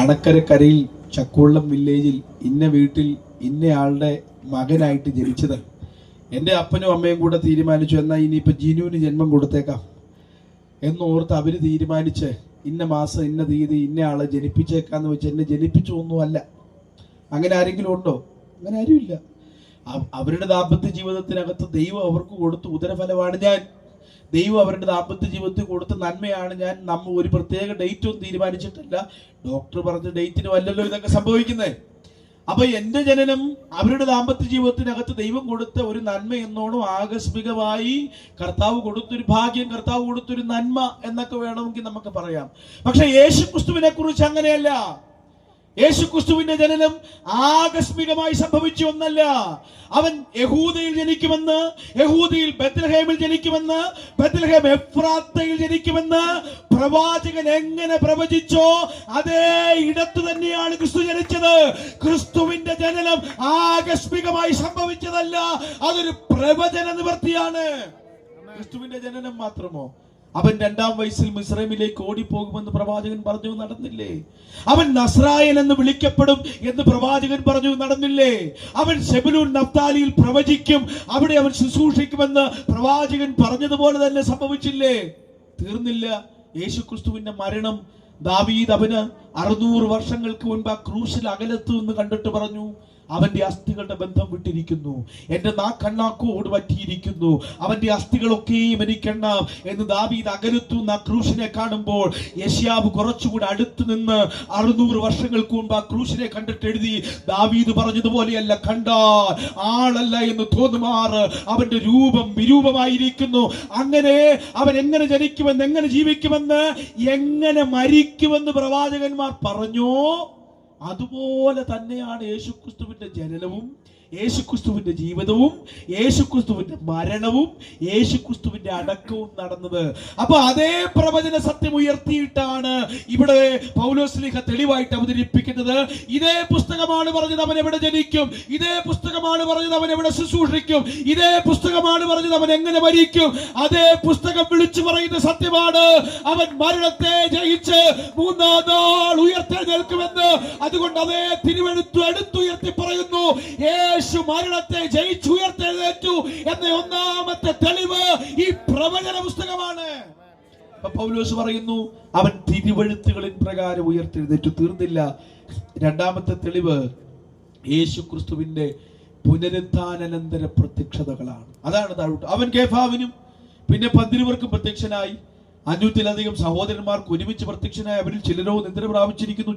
അണക്കരക്കരയിൽ ചക്കുവള്ളം വില്ലേജിൽ ഇന്ന വീട്ടിൽ ഇന്നയാളുടെ മകനായിട്ട് ജനിച്ചത്. എൻ്റെ അപ്പനും അമ്മയും കൂടെ തീരുമാനിച്ചു, എന്നാൽ ഇനിയിപ്പോൾ ജിനുവിന് ജന്മം കൊടുത്തേക്കാം എന്നോർത്ത് അവർ തീരുമാനിച്ച് ഇന്ന മാസം ഇന്ന തീയതി ഇന്ന ആളെ ജനിപ്പിച്ചേക്കാന്ന് വെച്ച് എന്നെ ജനിപ്പിച്ചൊന്നുമല്ല. അങ്ങനെ ആരെങ്കിലും ഉണ്ടോ? അങ്ങനെ ആരുമില്ല. അവരുടെ ദാമ്പത്യ ജീവിതത്തിനകത്ത് ദൈവം അവർക്ക് കൊടുത്ത ഉദരഫലമാണ് ഞാൻ. ദൈവം അവരുടെ ദാമ്പത്യ ജീവിതത്തിൽ കൊടുത്ത നന്മയാണ് ഞാൻ. നമ്മൾ ഒരു പ്രത്യേക ഡേറ്റ് ഒന്നും തീരുമാനിച്ചിട്ടില്ല. ഡോക്ടർ പറഞ്ഞ ഡേറ്റിനും അല്ലല്ലോ ഇതൊക്കെ സംഭവിക്കുന്നത്. അപ്പൊ എന്റെ ജനനം അവരുടെ ദാമ്പത്യ ജീവിതത്തിനകത്ത് ദൈവം കൊടുത്ത ഒരു നന്മ എന്നോണം ആകസ്മികമായി കർത്താവ് കൊടുത്തൊരു ഭാഗ്യം, കർത്താവ് കൊടുത്തൊരു നന്മ എന്നൊക്കെ വേണമെങ്കിൽ നമുക്ക് പറയാം. പക്ഷെ യേശുക്രിസ്തുവിനെ കുറിച്ച് അങ്ങനെയല്ല. യേശുക്രിസ്തുവിന്റെ ജനനം ആകസ്മികമായി സംഭവിച്ച ഒന്നല്ല. അവൻ യഹൂദയിൽ ജനിക്കുമെന്ന്, യഹൂദയിൽ ബെത്ലഹേമിൽ ജനിക്കുമെന്ന്, ബെത്ലഹേം എഫ്രാത്തയിൽ ജനിക്കുമെന്ന് പ്രവാചകൻ എങ്ങനെ പ്രവചിച്ചോ അതേ ഇടത്ത് തന്നെയാണ് ക്രിസ്തു ജനിച്ചത്. ക്രിസ്തുവിന്റെ ജനനം ആകസ്മികമായി സംഭവിച്ചതല്ല, അതൊരു പ്രവചന നിവൃത്തിയാണ്. ക്രിസ്തുവിന്റെ ജനനം മാത്രമോ? അവൻ 2-ാം വയസ്സിൽ മിസ്രൈമിലേക്ക് ഓടിപ്പോകുമെന്ന് പ്രവാചകൻ പറഞ്ഞു, നടന്നില്ലേ? അവൻ നസ്രായൻ എന്ന് വിളിക്കപ്പെടും എന്ന് പ്രവാചകൻ പറഞ്ഞു, നടന്നില്ലേ? അവൻ സെബുലൂൻ നഫ്താലിയിൽ പ്രവചിക്കും, അവിടെ അവൻ ശുശ്രൂഷിക്കുമെന്ന് പ്രവാചകൻ പറഞ്ഞതുപോലെ തന്നെ സംഭവിച്ചില്ലേ? തീർന്നില്ല. യേശുക്രിസ്തുവിന്റെ മരണം ദാവീദ് അവന് 600 വർഷങ്ങൾക്ക് മുൻപ് ആ ക്രൂശിൽ അകലത്തു എന്ന് കണ്ടിട്ട് പറഞ്ഞു, അവന്റെ അസ്ഥികളുടെ ബന്ധം വിട്ടിരിക്കുന്നു, എന്റെ നാക്കണ്ണാക്കോട് പറ്റിയിരിക്കുന്നു, അവന്റെ അസ്ഥികളൊക്കെയും എനിക്കെണ്ണാം എന്ന് ദാവീദ് അകലത്തു ആ ക്രൂശിനെ കാണുമ്പോൾ യെശയ്യാവ് കുറച്ചുകൂടെ അടുത്ത് നിന്ന് 600 വർഷങ്ങൾക്ക് മുമ്പ് ആ ക്രൂശിനെ കണ്ടിട്ട് എഴുതി, ദാവീദ് പറഞ്ഞതുപോലെയല്ല, കണ്ടാൽ ആളല്ല എന്ന് തോന്നുമാറ് അവന്റെ രൂപം വിരൂപമായിരിക്കുന്നു. അങ്ങനെ അവൻ എങ്ങനെ ജനിക്കുമെന്ന്, എങ്ങനെ ജീവിക്കുമെന്ന്, എങ്ങനെ മരിക്കുമെന്ന് പ്രവാചകന്മാർ പറഞ്ഞു. അതുപോലെ തന്നെയാണ് യേശുക്രിസ്തുവിന്റെ ജനനവും, യേശുക്രിസ്തുവിന്റെ ജീവിതവും, യേശുക്രിസ്തുവിന്റെ മരണവും, യേശുക്രിസ്തുവിന്റെ അടക്കവും നടന്നത്. അപ്പൊ അതേ പ്രവചന സത്യം ഉയർത്തിയിട്ടാണ് ഇവിടെ പൗലോസ്ലീഹ തെളിവായിട്ട് അവതരിപ്പിക്കുന്നത്. ഇതേ പുസ്തകമാണ് പറഞ്ഞത് അവൻ എവിടെ ജനിക്കും, ഇതേ പുസ്തകമാണ് പറഞ്ഞത് അവൻ എവിടെ ശുശ്രൂഷിക്കും, ഇതേ പുസ്തകമാണ് പറഞ്ഞത് അവൻ എങ്ങനെ മരിക്കും. അതേ പുസ്തകം വിളിച്ചു പറയുന്ന സത്യമാണ്, അവൻ മരണത്തെ ജയിച്ച് 3-ാം നാൾ ഉയർത്തെഴുന്നേൽക്കുമെന്ന്. അതുകൊണ്ട് അതേ തിരുവെഴുത്ത് എടുത്തുയർത്തി പറയുന്നു, യേശു മരണത്തെ ജയിച്ചുയർത്തെഴുന്നേറ്റു എന്ന ഒന്നാമത്തെ തെളിവ് ഈ പ്രവചന പുസ്തകമാണ്. പൗലോസ് പറയുന്നു, അവൻ തിരുവെഴുത്തുകളിൻ പ്രകാരം ഉയർത്തെഴുന്നേറ്റു. തീർന്നില്ല. 2-ാമത്തെ തെളിവ് യേശുക്രിസ്തുവിന്റെ പുനരുത്ഥാനാനന്തര പ്രത്യക്ഷതകളാണ്. അതാണ് താഴോട്ട്. അവൻ കേഫാവിനും പിന്നെ 12 പേർക്കും പ്രത്യക്ഷനായി, 500-ലധികം സഹോദരന്മാർക്ക് ഒരുമിച്ച് പ്രത്യക്ഷനായി. അവരിൽ ചിലരോ നിദ്ര പ്രാപിച്ചിരിക്കുന്നു,